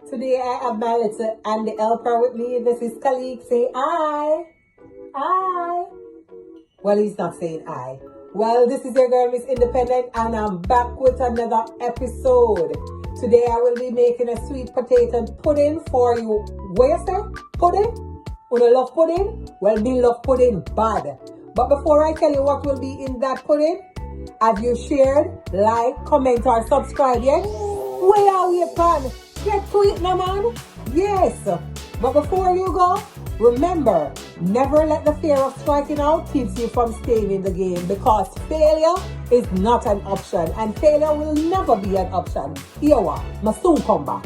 Today I have my little Andy helper with me. This is colleague. Say I. I. Well, he's not saying I. Well, this is your girl, Miss Independent, and I'm back with another episode. Today I will be making a sweet potato pudding for you. What you say? Pudding? You don't love pudding? Well, me love pudding bad. But before I tell you what will be in that pudding, have you shared, like, comment, or subscribe yet? Where are we upon? Get to it now, man. Yes. But before you go, remember, never let the fear of striking out keeps you from staying in the game, because failure is not an option, and failure will never be an option. Here what? Must soon come back.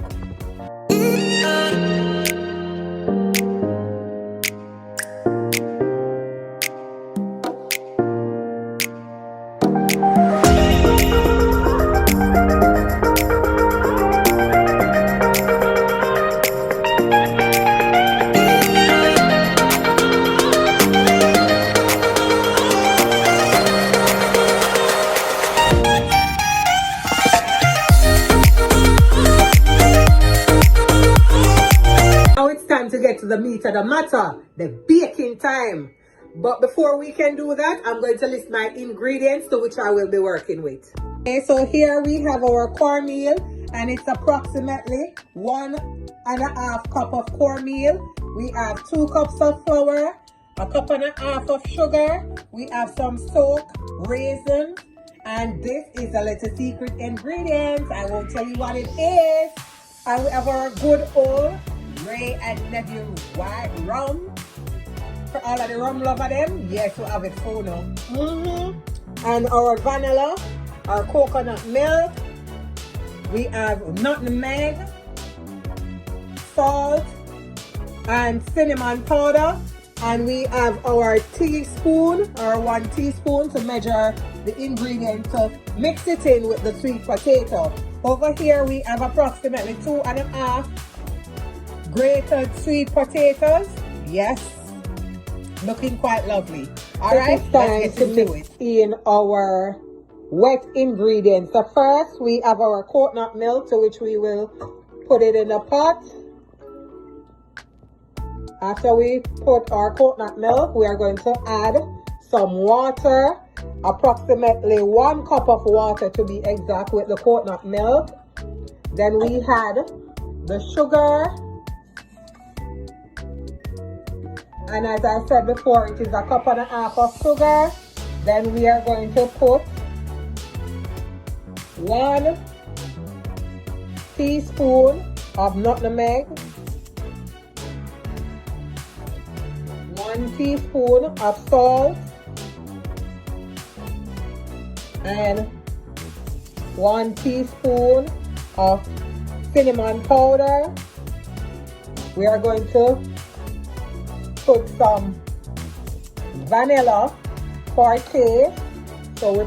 To get to the meat of the matter, the baking time. But before we can do that, I'm going to list my ingredients to which I will be working with. Okay, so here we have our cornmeal, and it's approximately 1.5 cup of cornmeal. We have 2 cups of flour, 1.5 cups of sugar. We have some soaked raisins, and this is a little secret ingredient. I won't tell you what it is. And we have our good old Ray and Nephew white rum. For all of the rum lover them, yes, we have it for now. And our vanilla, our coconut milk. We have nutmeg, salt, and cinnamon powder. And we have our teaspoon, or 1 teaspoon, to measure the ingredient to mix it in with the sweet potato. Over here we have approximately 2.5 grated sweet potatoes. Yes, looking quite lovely. All right, let's get into it. In our wet ingredients, so first we have our coconut milk, to which we will put it in a pot. After we put our coconut milk, we are going to add some water, approximately 1 cup of water to be exact with the coconut milk. Then we had the sugar. And as I said before, it is 1.5 cups of sugar. Then we are going to put 1 teaspoon of nutmeg, 1 teaspoon of salt, and 1 teaspoon of cinnamon powder. We are going to put some vanilla for taste. So we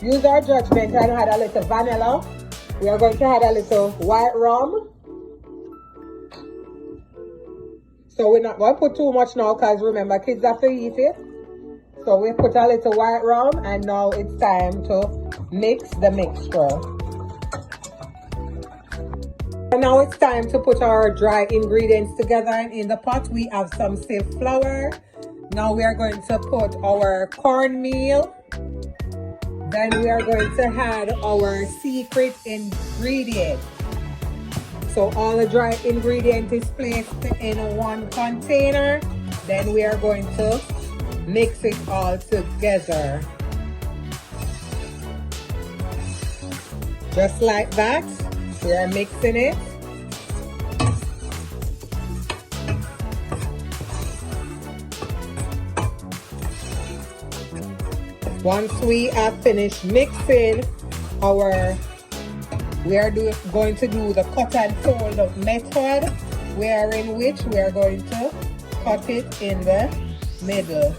use our judgment and add a little vanilla. We are going to add a little white rum. So we're not going to put too much now, because remember, kids have to eat it. So we put a little white rum, and now it's time to mix the mixture. And now it's time to put our dry ingredients together, and in the pot we have some stiff flour. Now we are going to put our cornmeal. Then we are going to add our secret ingredient. So all the dry ingredient is placed in one container. Then we are going to mix it all together. Just like that. We are mixing it. Once we have finished mixing we are going to do the cut and fold method, wherein which we are going to cut it in the middle.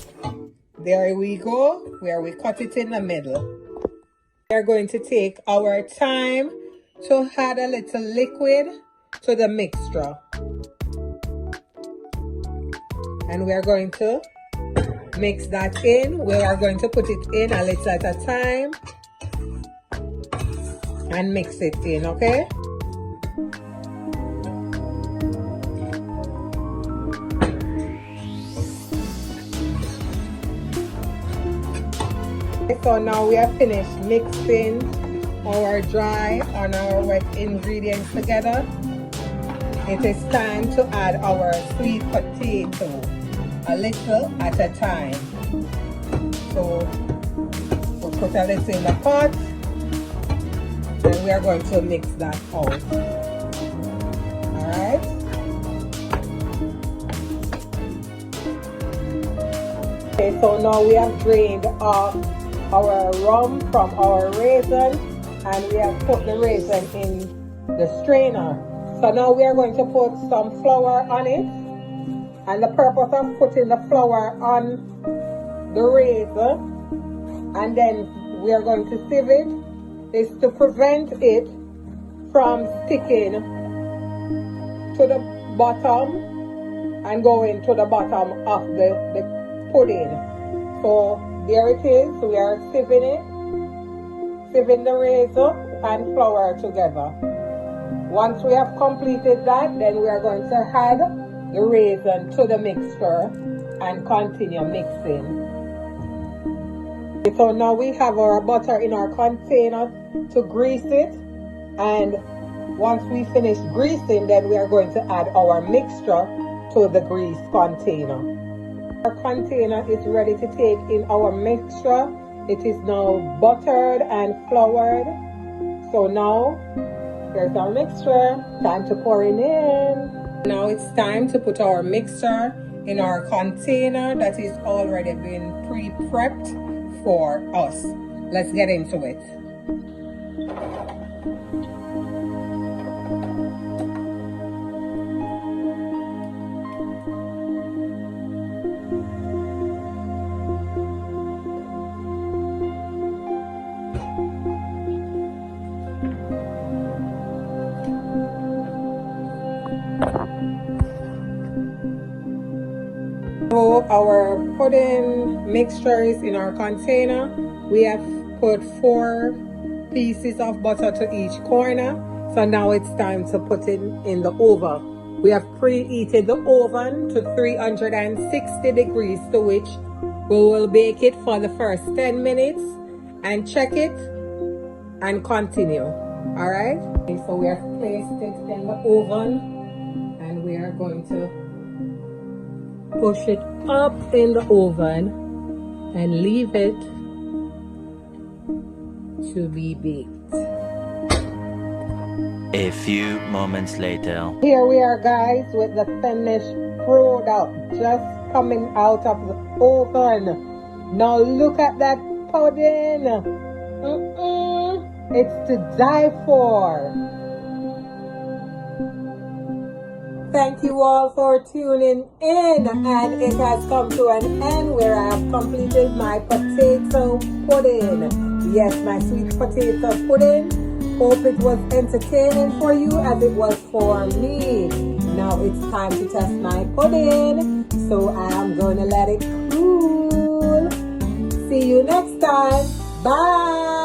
There we go, where we cut it in the middle. We are going to take our time to add a little liquid to the mixture. And we are going to mix that in. We are going to put it in a little at a time and mix it in, okay? Okay, so now we have finished mixing our dry and our wet ingredients together. It is time to add our sweet potato, a little at a time. So we'll put a little in the pot and we are going to mix that out. Alright. Okay, so now we have drained off our rum from our raisin and we have put the raisin in the strainer. So now we are going to put some flour on it, and the purpose of putting the flour on the raisin and then we are going to sieve it is to prevent it from sticking to the bottom and going to the bottom of the pudding. So there it is, we are sieving the raisin and flour together. Once we have completed that, then we are going to add the raisin to the mixture and continue mixing. So now we have our butter in our container to grease it, and once we finish greasing, then we are going to add our mixture to the grease container. Our container is ready to take in our mixture. It is now buttered and floured. So now here's our mixture. Time to pour it in. Now it's time to put our mixture in our container that is already been pre-prepped for us. Let's get into it. So our pudding mixture is in our container. We have put 4 pieces of butter to each corner. So now it's time to put it in the oven. We have preheated the oven to 360 degrees, to which we will bake it for the first 10 minutes and check it and continue. Alright, so we have placed it in the oven and we are going to push it up in the oven and leave it to be baked. A few moments later. Here we are, guys, with the finished product just coming out of the oven. Now look at that pudding. It's to die for. Thank you all for tuning in, and it has come to an end where I have completed my potato pudding. Yes, my sweet potato pudding. Hope it was entertaining for you as it was for me. Now it's time to test my pudding, so I am going to let it cool. See you next time. Bye.